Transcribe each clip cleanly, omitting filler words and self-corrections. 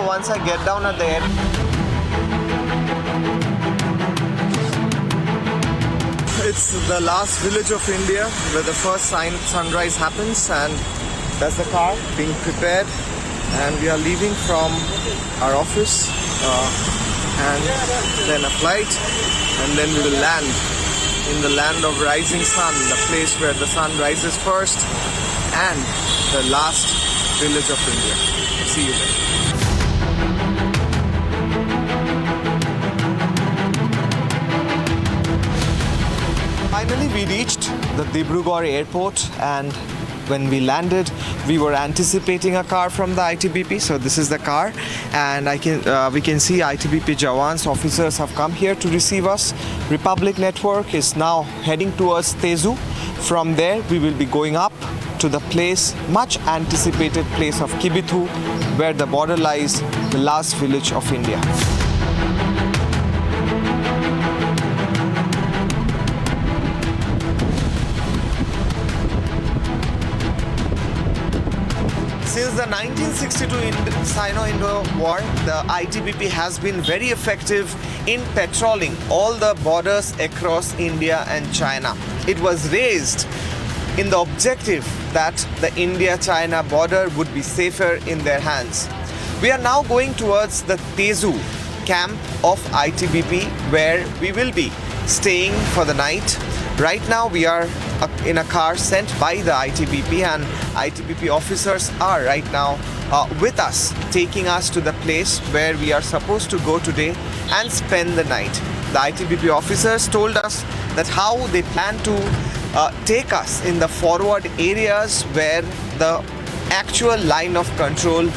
once I get down at the end, it's the last village of India where the first sunrise happens, and that's the car being prepared, and we are leaving from our office and then a flight, and then we will land in the land of rising sun, the place where the sun rises first, and the last village of India. See you there. Finally, we reached the Dibrugarh airport, and when we landed, we were anticipating a car from the ITBP. So this is the car, and we can see ITBP Jawans, officers have come here to receive us. Republic Network is now heading towards Tezu. From there, we will be going up to the place, much anticipated place of Kibithu, where the border lies, the last village of India. Since the 1962 Sino-Indo War, the ITBP has been very effective in patrolling all the borders across India and China. It was raised in the objective that the India-China border would be safer in their hands. We are now going towards the Tezu camp of ITBP, where we will be staying for the night. Right now we are in a car sent by the ITBP, and ITBP officers are right now with us, taking us to the place where we are supposed to go today and spend the night. The ITBP officers told us that how they plan to take us in the forward areas where the actual line of control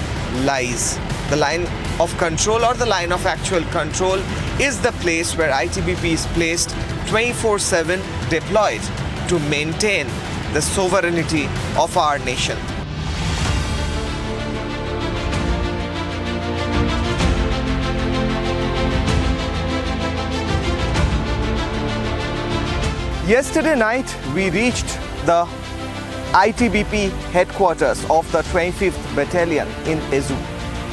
lies. The line of control, or the line of actual control, is the place where ITBP is placed 24/7 deployed to maintain the sovereignty of our nation. Yesterday night, we reached the ITBP headquarters of the 25th Battalion in Tezu.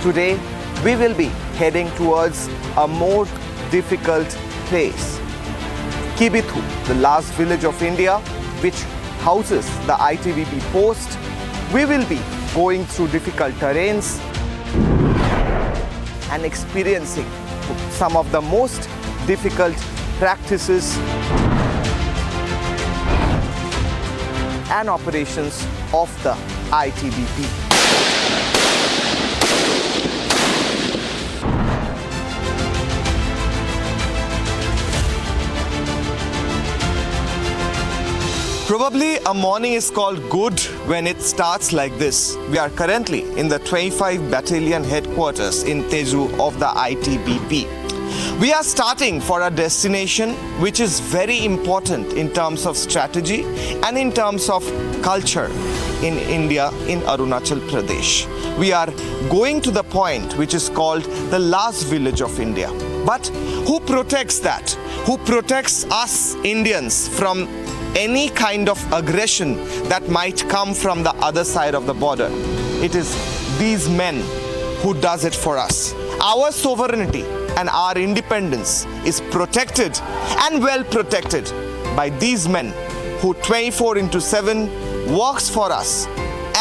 Today, we will be heading towards a more difficult place, Kibithu, the last village of India, which houses the ITBP post. We will be going through difficult terrains and experiencing some of the most difficult practices and operations of the ITBP. Probably a morning is called good when it starts like this. We are currently in the 25 Battalion headquarters in Tezu of the ITBP. We are starting for a destination which is very important in terms of strategy and in terms of culture in India, in Arunachal Pradesh. We are going to the point which is called the last village of India. But who protects that? Who protects us Indians from any kind of aggression that might come from the other side of the border? It is these men who does it for us. Our sovereignty and our independence is protected and well protected by these men who 24/7 works for us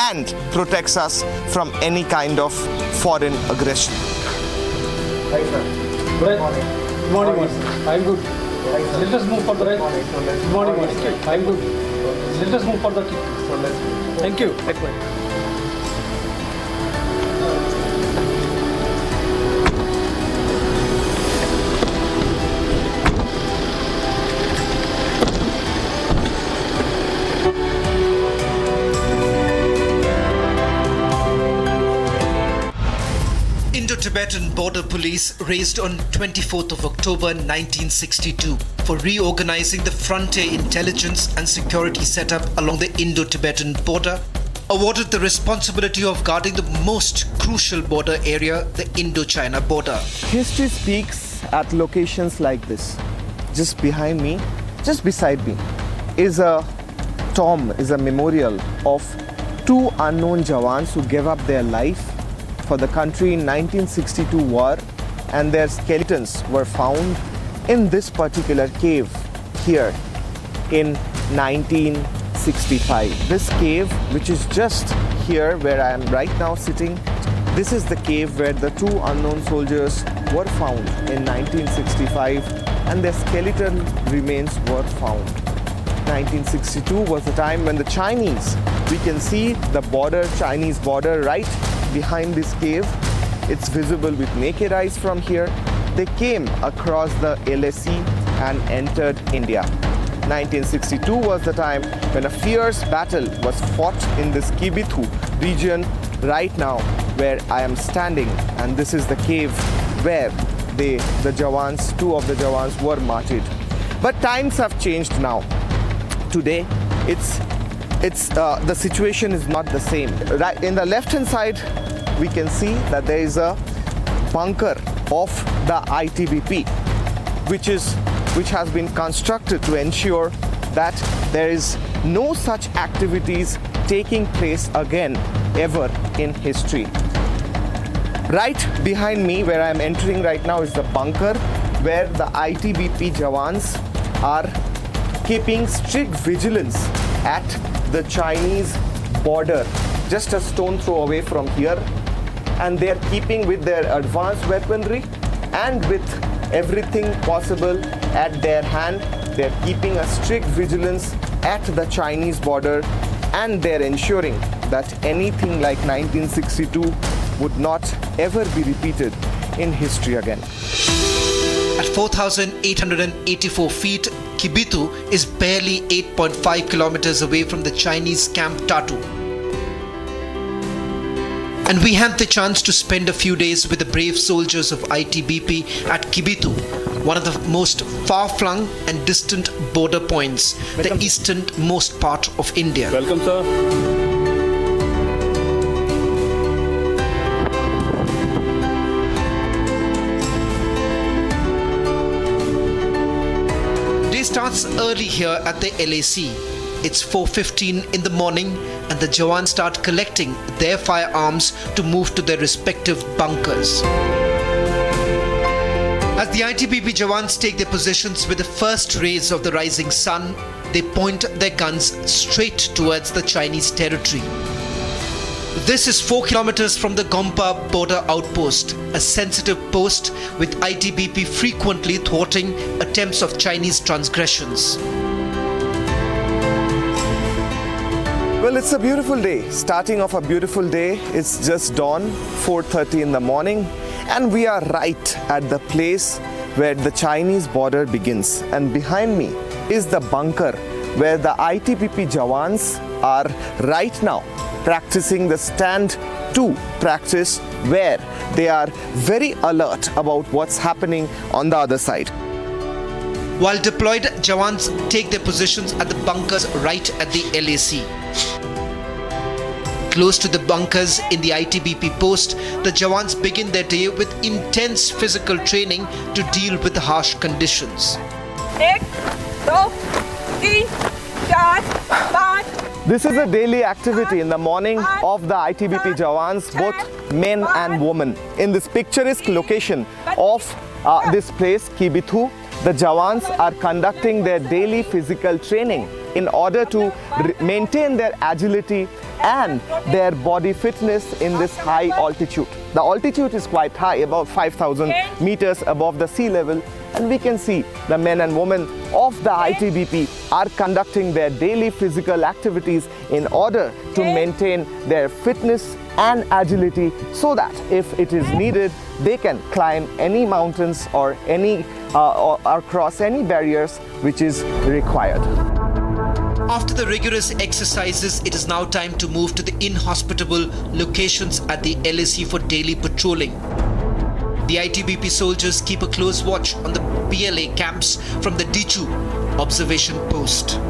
and protects us from any kind of foreign aggression. Hi sir. Good morning. Good morning. I'm good. Let us move for the right. Good morning. I'm good. Let us move for the kick. Thank you. Indo-Tibetan Border Police raised on 24th of October 1962 for reorganizing the frontier intelligence and security setup along the Indo-Tibetan border, awarded the responsibility of guarding the most crucial border area, the Indo-China border. History speaks at locations like this. Just behind me, just beside me, is a tomb, is a memorial of two unknown Jawans who gave up their life for the country in 1962 war, and their skeletons were found in this particular cave here in 1965. This cave, which is just here where I am right now sitting, this is the cave where the two unknown soldiers were found in 1965, and their skeleton remains were found. 1962 was the time when the Chinese, we can see the border, Chinese border right behind this cave. It's visible with naked eyes from here. They came across the LAC and entered India. 1962 was the time when a fierce battle was fought in this Kibithu region right now where I am standing, and this is the cave where the Jawans, two of the Jawans were martyred. But times have changed now. Today, the situation is not the same. Right in the left-hand side, we can see that there is a bunker of the ITBP, which has been constructed to ensure that there is no such activities taking place again ever in history. Right behind me, where I am entering right now, is the bunker where the ITBP Jawans are keeping strict vigilance at the Chinese border, just a stone throw away from here, and they are keeping with their advanced weaponry and with everything possible at their hand. They are keeping a strict vigilance at the Chinese border, and they are ensuring that anything like 1962 would not ever be repeated in history again. At 4,884 feet, Kibithu is barely 8.5 kilometers away from the Chinese Camp Tatu. And we had the chance to spend a few days with the brave soldiers of ITBP at Kibithu, one of the most far-flung and distant border points, the easternmost part of India. Welcome, sir. Starts early here at the LAC. It's 4:15 in the morning, and the Jawans start collecting their firearms to move to their respective bunkers. As the ITBP Jawans take their positions with the first rays of the rising sun, they point their guns straight towards the Chinese territory. This is 4 kilometers from the Gompa border outpost, a sensitive post with ITBP frequently thwarting attempts of Chinese transgressions. Well, it's a beautiful day. Starting off a beautiful day. It's just dawn, 4:30 in the morning, and we are right at the place where the Chinese border begins. And behind me is the bunker where the ITBP Jawans are right now practicing the stand to practice, where they are very alert about what's happening on the other side. While deployed, Jawans take their positions at the bunkers right at the LAC. Close to the bunkers in the ITBP post, the Jawans begin their day with intense physical training to deal with the harsh conditions. This is a daily activity in the morning of the ITBP Jawans, both men and women. In this picturesque location of this place, Kibithu, the Jawans are conducting their daily physical training in order to maintain their agility and their body fitness in this high altitude. The altitude is quite high, about 5,000 meters above the sea level, and we can see the men and women of the ITBP are conducting their daily physical activities in order to maintain their fitness and agility, so that if it is needed, they can climb any mountains or cross any barriers which is required. After the rigorous exercises, it is now time to move to the inhospitable locations at the LAC for daily patrolling. The ITBP soldiers keep a close watch on the PLA camps from the Dichu observation post.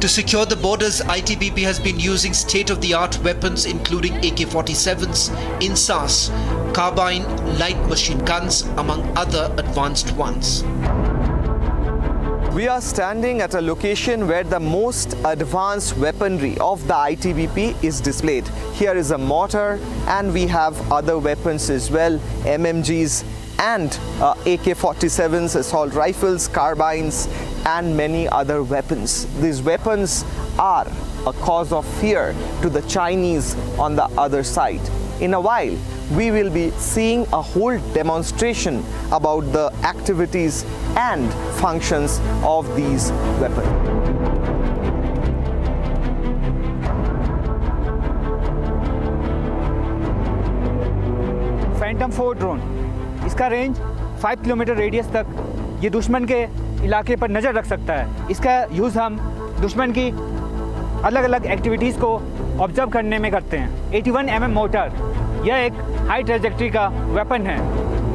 To secure the borders, ITBP has been using state-of-the-art weapons including AK-47s, INSAS, carbine, light machine guns, among other advanced ones. We are standing at a location where the most advanced weaponry of the ITBP is displayed. Here is a mortar and we have other weapons as well, MMGs and AK-47s, assault rifles, carbines and many other weapons. These weapons are a cause of fear to the Chinese on the other side. In a while, we will be seeing a whole demonstration about the activities and functions of these weapons. Phantom 4 drone, इसका range 5 kilometre radius तक ये दुश्मन के इलाके पर नज़र रख सकता है। इसका यूज़ हम दुश्मन की अलग अलग एक्टिविटीज़ को ऑब्जर्व करने में करते हैं। 81 mm मोटर, यह एक हाई ट्रेजेक्ट्री का वेपन है।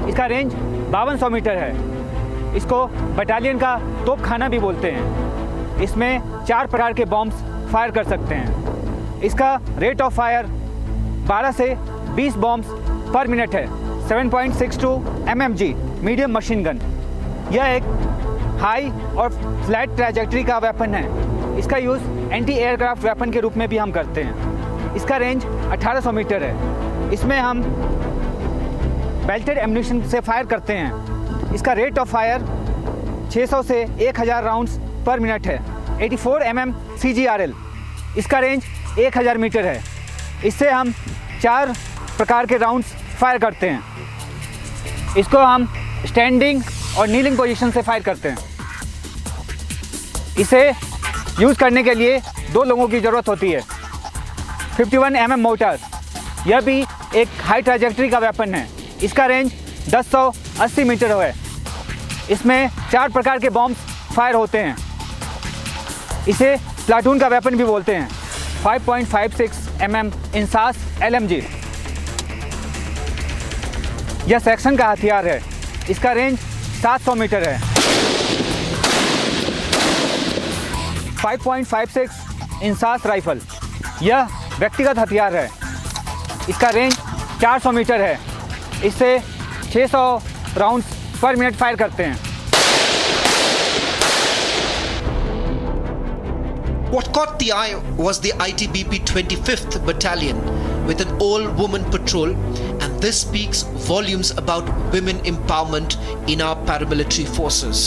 इसका रेंज 5200 मीटर है। इसको बटालियन का तोपखाना भी बोलते हैं। इसमें 4 प्रकार के बॉम्ब्स फायर कर सकते हैं। इसका रेट ऑफ फायर 12 से 20 बॉम्ब्स पर मिनट है। 7.62 mmg मीडियम मशीन गन, यह एक हाई और फ्लैट ट्रैजेक्टरी का वेपन है। इसका यूज़ एंटी एयरक्राफ्ट वेपन के रूप में भी हम करते हैं। इसका रेंज 1800 मीटर है। इसमें हम बेल्टेड एम्यूनिशन से फायर करते हैं। इसका रेट ऑफ फायर 600 से 1000 राउंड्स पर मिनट है। 84 mm CGRL, इसका रेंज 1000 मीटर है। इससे हम 4 प्रकार के राउंड्स फायर करते हैं। इसको हम स्टैंडिंग और नीलिंग पोजीशन से फायर करते हैं। इसे यूज़ करने के लिए 2 लोगों की ज़रूरत होती है। 51 mm मोटर, यह भी एक हाई ट्रैजेक्टरी का वेपन है। इसका रेंज 1080 मीटर है। इसमें 4 प्रकार के बॉम्ब फायर होते हैं। इसे प्लाटून का वेपन भी बोलते हैं। 5.56 mm इंसास LMG, यह सेक्शन का हथियार है। इसका रेंज 700 मीटर है। 5.56 इंसास राइफल, यह व्यक्तिगत हथियार है। इसका रेंज 400 मीटर है। इससे 600 राउंड्स पर मिनट फायर करते हैं। What caught the eye was the ITBP 25th Battalion with an all-woman patrol, and this speaks volumes about women empowerment in our paramilitary forces.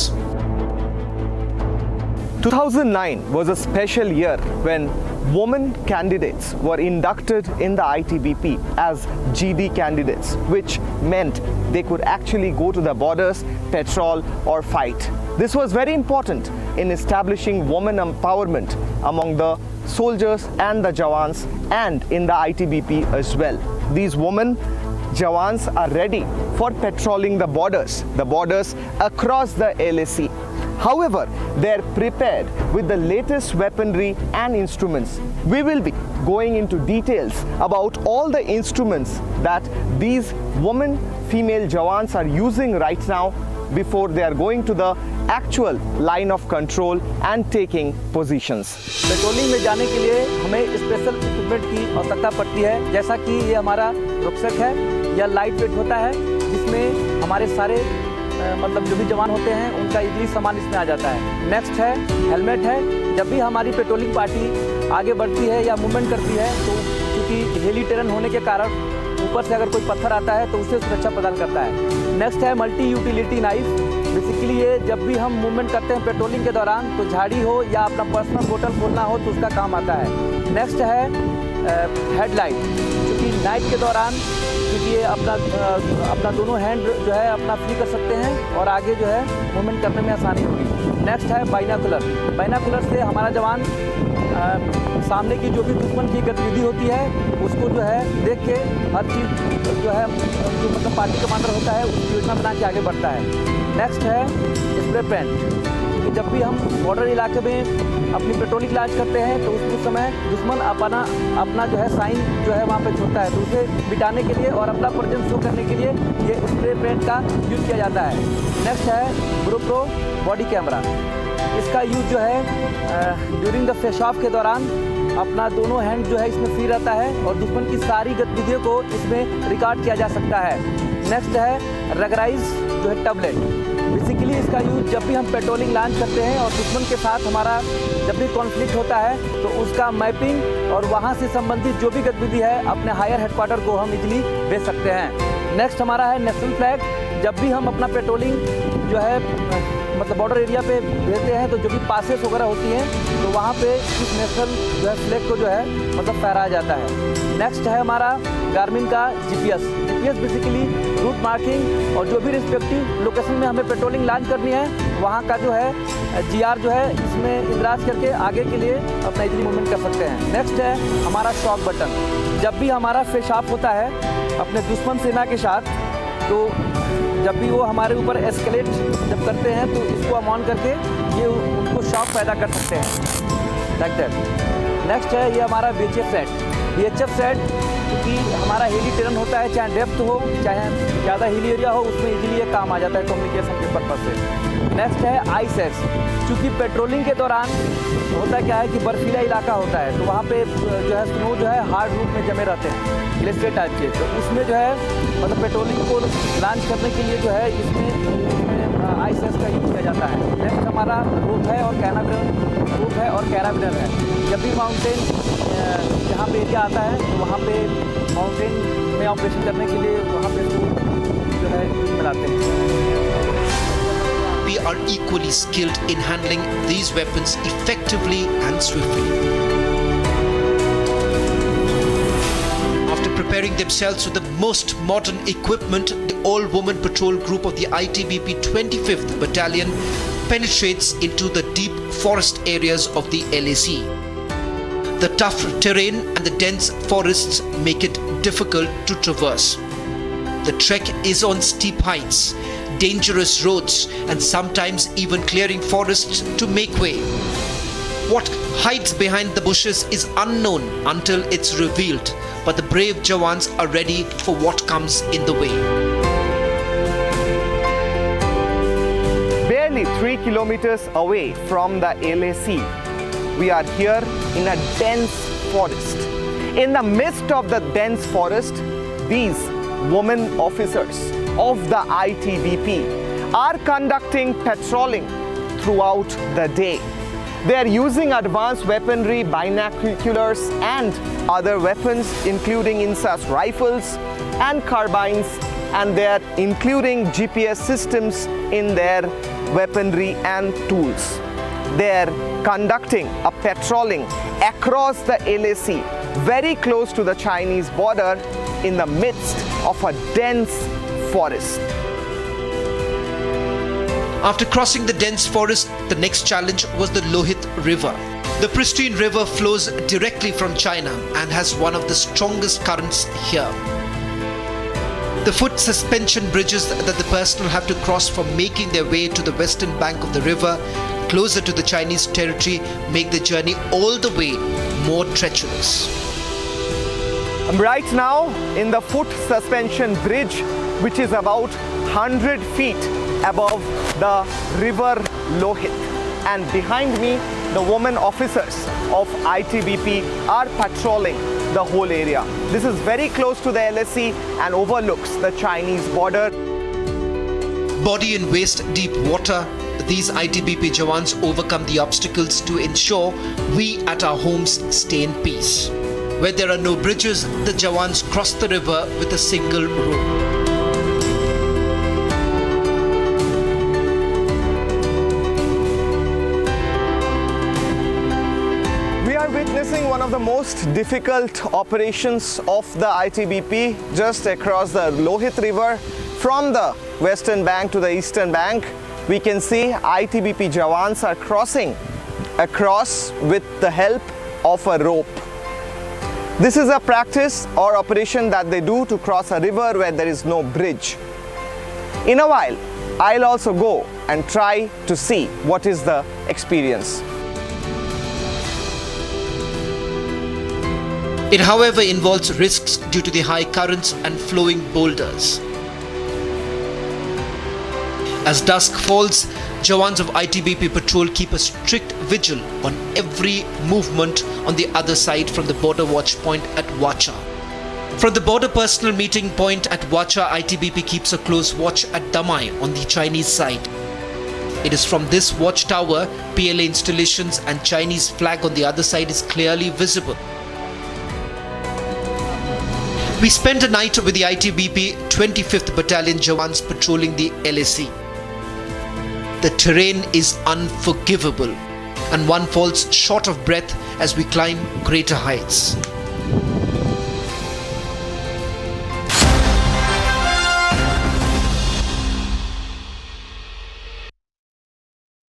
2009 was a special year when women candidates were inducted in the ITBP as GD candidates, which meant they could actually go to the borders, patrol or fight. This was very important in establishing women empowerment among the soldiers and the Jawans and in the ITBP as well. These women Jawans are ready for patrolling the borders across the LAC. However, they are prepared with the latest weaponry and instruments. We will be going into details about all the instruments that these women female Jawans are using right now before they are going to the actual line of control and taking positions. Patrolling में जाने के लिए हमें special equipment की आवश्यकता पड़ती है। जैसा कि ये हमारा रुक्सक है, यह लाइट वेट होता है, जिसमें हमारे सारे मतलब जो भी जवान होते हैं उनका इजली सामान इसमें आ जाता है। नेक्स्ट है हेलमेट है। जब भी हमारी पेट्रोलिंग पार्टी आगे बढ़ती है या मूवमेंट करती है तो क्योंकि हिली टेरेन होने के कारण ऊपर से अगर कोई पत्थर आता है तो उससे सुरक्षा प्रदान करता है। नेक्स्ट है मल्टी यूटिलिटी नाइफ। बेसिकली ये जब भी हम मूवमेंट करते हैं पेट्रोलिंग के दौरान तो झाड़ी हो या अपना पर्सनल बोतल खोलना हो तो उसका काम आता है। नेक्स्ट है हेडलाइट, क्योंकि नाइट के दौरान क्योंकि ये अपना दोनों हैंड जो है अपना फ्री कर सकते हैं और आगे जो है मूवमेंट करने में आसानी होगी। नेक्स्ट है बाइनाकुलर। बाइनाकुलर से हमारा जवान सामने की जो भी दुश्मन की गतिविधि होती है उसको जो है देख के हर चीज़ जो है जो मतलब पार्टी कमांडर होता है उसकी योजना बना के आगे बढ़ता है। नेक्स्ट है स्प्रे पेंट, कि जब भी हम बॉर्डर इलाके में अपनी पेट्रोलिंग लांच करते हैं तो उस समय दुश्मन अपना जो है साइन जो है वहाँ पे छोड़ता है तो उसे मिटाने के लिए और अपना प्रेजेंस शो करने के लिए ये स्प्रे पेंट का यूज़ किया जाता है। नेक्स्ट है GoPro बॉडी कैमरा। इसका यूज जो है ड्यूरिंग द फेस ऑफ के दौरान अपना दोनों हैंड जो है इसमें फ्री रहता है और दुश्मन की सारी गतिविधियों को इसमें रिकॉर्ड किया जा सकता है। नेक्स्ट है रगराइज जो है टैबलेट। बेसिकली इसका यूज जब भी हम पेट्रोलिंग लॉन्च करते हैं और दुश्मन के साथ हमारा जब भी कॉन्फ्लिक्ट होता है तो उसका मैपिंग और वहाँ से संबंधित जो भी गतिविधि है अपने हायर हेडक्वार्टर को हम इजीली भेज सकते हैं। नेक्स्ट हमारा है नेशनल फ्लैग। जब भी हम अपना पेट्रोलिंग जो है मतलब बॉर्डर एरिया पे भेजते हैं तो जो भी पासेस वगैरह होती हैं तो वहाँ पे इस नेशनल जो है फ्लैग को जो है मतलब फहराया जाता है। नेक्स्ट है हमारा गार्मिन का जीपीएस बेसिकली रूट मार्किंग और जो भी रिस्पेक्टिव लोकेशन में हमें पेट्रोलिंग लॉन्च करनी है वहाँ का जो है जीआर जो है इसमें इंद्राज करके आगे के लिए अपना इजीली मूवमेंट कर सकते हैं। नेक्स्ट है हमारा शॉक बटन। जब भी हमारा फेस ऑफ होता है अपने दुश्मन सेना के साथ तो जब भी वो हमारे ऊपर एस्केलेट जब करते हैं तो इसको हम ऑन करके ये उनको शॉक पैदा कर सकते हैं लाइक दैट। नेक्स्ट है ये हमारा VHF सेट क्योंकि हमारा हिली टेरन होता है, चाहे डेप्थ हो चाहे ज़्यादा हिली एरिया हो, उसमें इजीली ये काम आ जाता है कम्युनिकेशन के पर्पज से। नेक्स्ट है ISEX। क्योंकि पेट्रोलिंग के दौरान होता क्या है कि बर्फीला इलाका होता है तो वहाँ पे जो है स्नो जो है हार्ड रूप में जमे रहते हैं ग्लेशियर टाइप के, तो उसमें जो है मतलब पेट्रोलिंग को लॉन्च करने के लिए जो है इसमें ISEX का यूज किया जाता है। नेक्स्ट हमारा रोप है और कैराबिनर है। जब भी माउंटेन जहाँ पे एरिया आता है तो वहाँ पे माउंटेन में ऑपरेशन करने के लिए वहाँ पे जो है यूज में लाते हैं। We are equally skilled in handling these weapons effectively and swiftly. After preparing themselves with the most modern equipment, the all-woman patrol group of the ITBP 25th Battalion penetrates into the deep forest areas of the LAC. The tough terrain and the dense forests make it difficult to traverse. The trek is on steep heights, dangerous roads, and sometimes even clearing forests to make way. What hides behind the bushes is unknown until it's revealed, but the brave Jawans are ready for what comes in the way. Barely 3 kilometers away from the LAC, we are here in a dense forest. In the midst of the dense forest, these women officers of the ITBP are conducting patrolling throughout the day. They are using advanced weaponry, binoculars and other weapons including INSAS rifles and carbines, and they are including GPS systems in their weaponry and tools. They are conducting a patrolling across the LAC, very close to the Chinese border in the midst of a dense forest. After crossing the dense forest, the next challenge was the Lohit River. The pristine river flows directly from China and has one of the strongest currents here. The foot suspension bridges that the personnel have to cross for making their way to the western bank of the river, closer to the Chinese territory, make the journey all the way more treacherous. I'm right now in the foot suspension bridge, which is about 100 feet above the river Lohit. And behind me, the women officers of ITBP are patrolling the whole area. This is very close to the LAC and overlooks the Chinese border. Body in waist deep water, these ITBP Jawans overcome the obstacles to ensure we at our homes stay in peace. Where there are no bridges, the Jawans cross the river with a single rope. We are witnessing one of the most difficult operations of the ITBP just across the Lohit River from the western bank to the eastern bank. We can see ITBP Jawans are crossing across with the help of a rope. This is a practice or operation that they do to cross a river where there is no bridge. In a while, I'll also go and try to see what is the experience. It, however, involves risks due to the high currents and flowing boulders. As dusk falls, Jawans of ITBP patrol keep a strict vigil on every movement on the other side from the border watch point at Wacha. From the border personal meeting point at Wacha, ITBP keeps a close watch at Damai on the Chinese side. It is from this watchtower, PLA installations and Chinese flag on the other side is clearly visible. We spent a night with the ITBP 25th Battalion Jawans patrolling the LAC. The terrain is unforgivable and one falls short of breath as we climb greater heights.